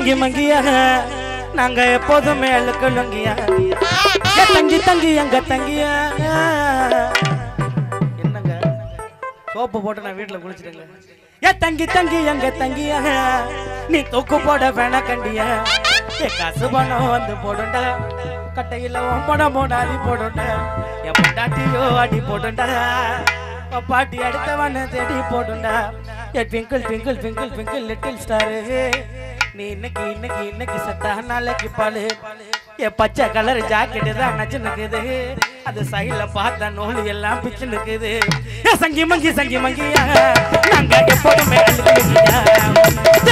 சங்கி மங்கியாக நாங்க எப்போதுமே அழுக்கலுங்கியா தங்கி தங்கி எங்க தங்கியா என்னங்க சோப்பு போட்டு நான் வீட்டுல குளிச்சிட்டேங்க தங்கி தங்கி எங்க தங்கியா நீ தூக்கு போட வேணா கண்டியா காசு பணம் வந்து போடுண்டா கட்டையில பணம் போட அடி போடுண்டா என் பொண்டாட்டியோ அடி போடுண்டா பாட்டி அடுத்தவன தேடி போடுண்டா twinkle twinkle twinkle twinkle little star நீ இன்னைக்கு இன்னைக்கு இன்னைக்கு செத்தா நாளைக்கு பாலு என் பச்சை கலர் ஜாக்கெட்டு தான் நச்சு நிக்குது அது சைட்ல பார்த்தா நூல் எல்லாம் பிச்சு நிக்குது சங்கி மங்கி மங்கியா நாங்க எப்போதுமே அழுகியா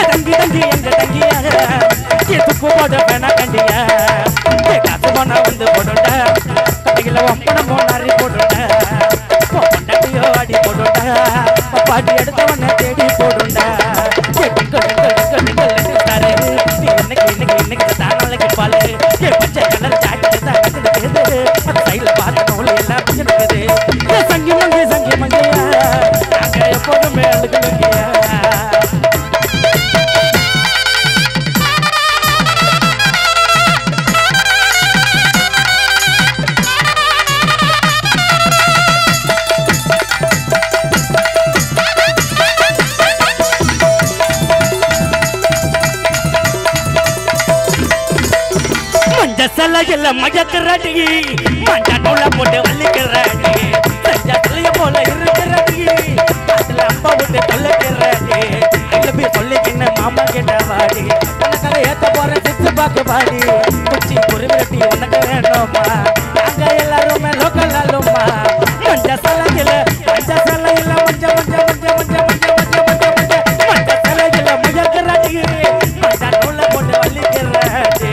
தங்கி தங்கி எங்க தங்கியா எதுக்கு போட வேணா கண்டியா காசு போனா வந்து போடுண்டா கடையில ஒப்பனம் போனாரி போடுண்டா பொண்டாட்டியோ அடி போடுண்டா பாட்டி எடுத்தவன தேடி போடுண்டா இன்னைக்கு இன்னைக்கு இன்னைக்கு தான் நாளைக்கு பாலு பச்சை கலர் ஜாக்கெட்டு தான் இருக்குது அது சைட்ல பார்த்த நூல் எல்லாம் பிச்சு நிக்குது சங்கி மங்கியா நாங்க எப்போதுமே அழுகுங்கியா சலையில மயக்கிறாடி மஞ்சா நூல போட்டு வலிக்கிறாடி செஞ்சா தலைய போல இருக்கிறாடி அதுல அம்பா விட்டு தொல்லைக்கிறாடி கிளம்பி சொல்லிக்கின்னு மாமா கிட்ட வாடி உனக்காக ஏத்த போற சித்து பாக்கு பாடி குச்சி குருவிரட்டி உனக்கு வேணுமா நாங்க எல்லாருமே லோக்கல் ஆளுமா மஞ்சா சலையில மஞ்சா சலையில மஞ்சா மஞ்சா மஞ்சா மஞ்சா மஞ்சா மஞ்சா மஞ்சா மஞ்சா மஞ்சா சலையில மயக்கிறாடி மஞ்சா நூல போட்டு வலிக்கிறாடி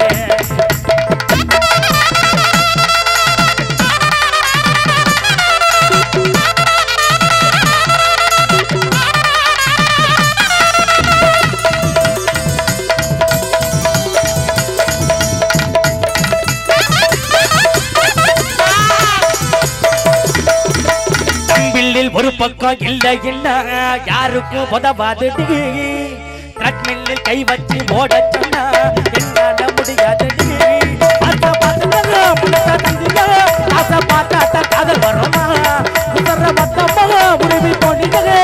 ஒரு பக்கம் இல்ல இல்ல யாருக்கும் உதவாது ட்ரெட்மில்லில் கை வச்சு ஓட சொன்னா என்னால முடியாது ஆசை பார்த்தா காதல் வருமா முடிவு போனீங்களே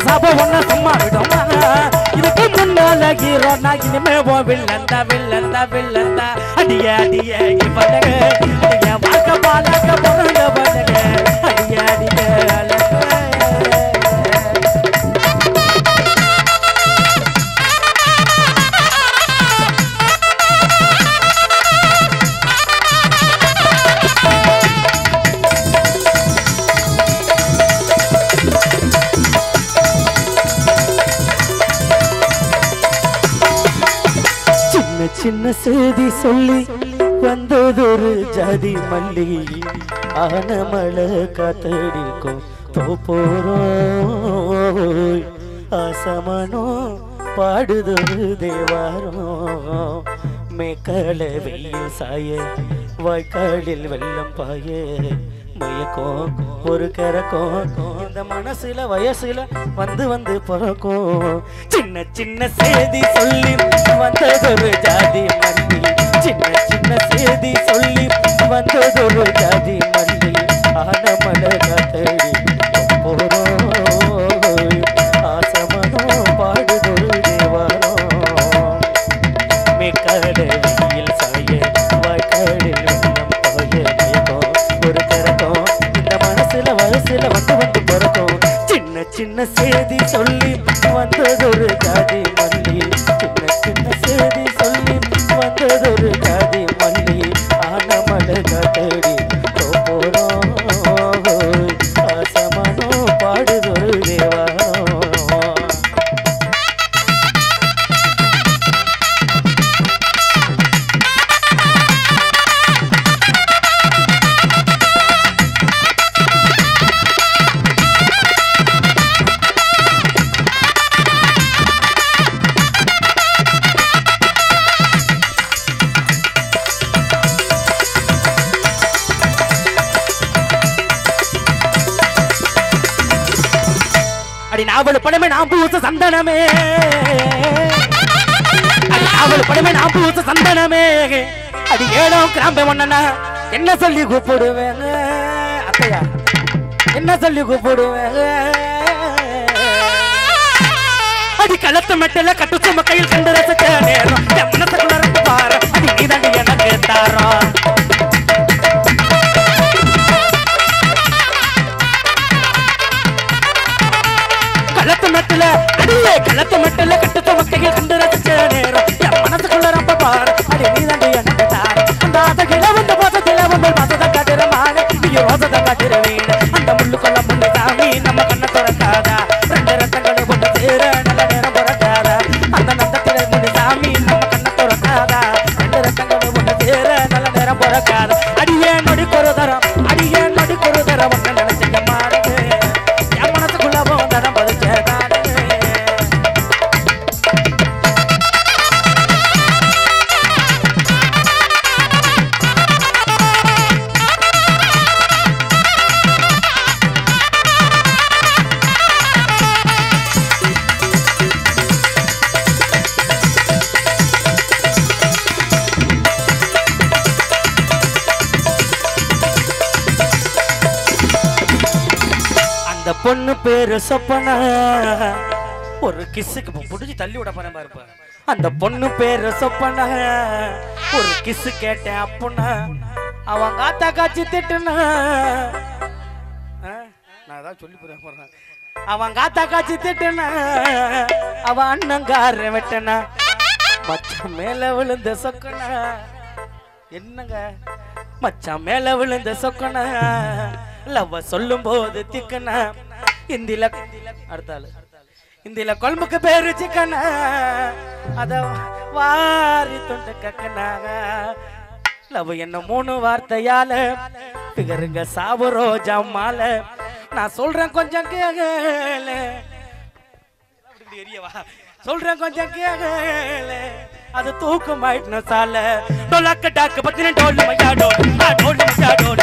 சபை ஒன்ன சும்மா விடுமா இதுக்கு முன்னால ஹீரோ நான் இனிமே வில்லந்தா வில்லந்தா வில்லந்தா அடிய அடிய இவனுங்க வாழ்க்கை பாலாக்க பொருள் பண்ணுங்க அடிய அடிய சின்ன செய்தி சொல்லி வந்ததொரு ஜாதி மல்லி ஆன மழை காத்தடிக்கும் போறோம் ஆசமனோ பாடுதொரு தேவாரம் மேக்கல வெயில் சாய வாய்க்காலில் வெள்ளம் பாய மயக்கம் ஒரு கரக்கம் இந்த மனசுல வயசுல வந்து வந்து பிறக்கும் சின்ன சின்ன செய்தி சொல்லி வந்ததொரு ஜாதி மல்லி சின்ன சின்ன செய்தி சொல்லி வந்ததொரு ஜாதி மல்லி ஆன மலை காத்தடி போறோம் ஆசமனோ பாடுதொரு தேவாரம் மேக்கட வெயில் சாய வாய்க்காலில் வெள்ளம் பாய மயக்கம் ஒரு கரக்கம் இந்த மனசுல வயசுல வந்து வந்து பிறக்கும் சின்ன சின்ன செய்தி சொல்லி வந்ததொரு ஜாதி மல்லி சின்ன சின்ன செய்தி சொல்லி வந்ததொரு ஜாதி மல்லி ஆன மலை காத்தடி போறோம் ஆசமனோ பாடுதொரு தேவாரம் அடி நாவல் படமே நான் பூச சந்தனமே அவள் படமே நான் பூச சந்தனமே அடி ஏழோ கிராம்பே ஒண்ணனா என்ன சொல்லி கூப்பிடுவேங்க அத்தையா என்ன சொல்லி கூப்பிடுவேங்க அடி களத்து மெட்டல கட்டு சும கையில் கண்டு ரசிச்ச நேரம் என் மனசுக்குள்ள இருந்து பாரு அடி நீதாண்டி எனக்கு தாரம் களத்து மெட்டல அடியே களத்து மெட்டல கட்டு சும கையில் கண்டு ரசிச்ச நேரம் என் மனசுக்குள்ள ரொம்ப பாரு அடி நீதாண்டி எனக்கு தாரம் அந்த அதகில வந்து பாசத்தில வந்து பாசத்தை காட்டுற மாலை நீ ரோசத்தை காட்டுற வீடு அந்த முள்ளுக்குள்ள முள்ளு சாமி நம்ம கண்ணை திறக்காதா ரெண்டு ரத்தங்களை கொண்டு சேர நல்ல நேரம் பிறக்காதா அந்த நந்தத்தில முள்ளு சாமி நம்ம கண்ணை திறக்காதா ரெண்டு ரத்தங்களை கொண்டு சேர நல்ல நேரம் பிறக்காதா அடியே நொடி கொரு தரம் ஒன்னு நினைச்சுக்க மாறுது என் மனசுக்குள்ளவும் தரம் பதிச்சேதானு அந்த பொண்ணு பேரு சொப்பனா ஒரு கிஸ்ஸுக்கு புடிச்சு தள்ளி விட போறேன் பாருப்ப அந்த பொண்ணு பேரு சொப்பனா ஒரு கிஸ்ஸு கேட்டேன் அப்புன்னா அவங்க ஆத்தா காட்சி திட்டுனா நான் அதான் சொல்லி போறேன் அவங்க ஆத்தா காட்சி திட்டுனா அவ அண்ணங்கார வெட்டனா மச்சான் மேல விழுந்த சொக்கனா என்னங்க மச்சான் மேல விழுந்த சொக்கனா லவ் சொல்லும் போது திக்கனா இந்தில அடுத்தாள் இந்தில கொழும்புக்கு பேரு சிக்கனா அத வாரி துண்டு கக்கனாக லவ் என்ன 3 வார்த்தையால பிகருங்க சாவு ரோஜா மாலை நான் சொல்றேன் கொஞ்சம் கேள சொல்றேன் கொஞ்சம் கேள அது தூக்கமாயிட்டு சால டோலாக்க டாக்கு பத்தின டோல் மயா டோல் மயா டோல்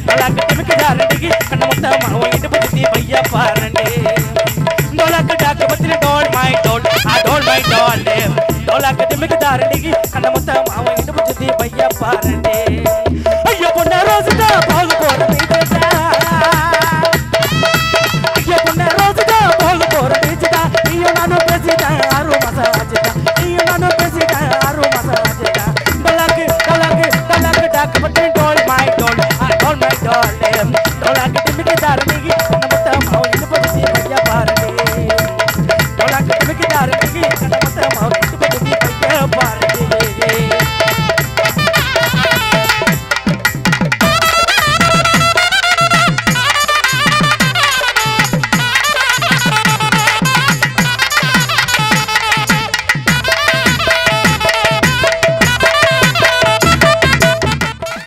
டோலாக்க திமிக்கு ஜாரண்டி கண்ண மொத்தமா ஓயிட்டு பத்தி பையா பாரண்டி டோலாக்க டாக்கு பத்தின டோல் மை டோல் டோலாக்க திமிக்கு ஜாரண்டி கண்ண மொத்தமா ஓயிட்டு பத்தி பையா பாரண்டி ஐயோ பொண்ண ரோசா போக போற நீதா ஐயோ பொண்ண ரோசா போக போற நீதா நீயோ நானோ பேசிட்டா ஆறு மாசம் ஆச்சுடா நீயோ நானோ பேசிட்டா ஆறு மாசம் ஆச்சுடா டோலாக்கு டாக்கு பத்தின டோல் மை டோல் டோலாக்க திமிக்கு ஜாரண்டி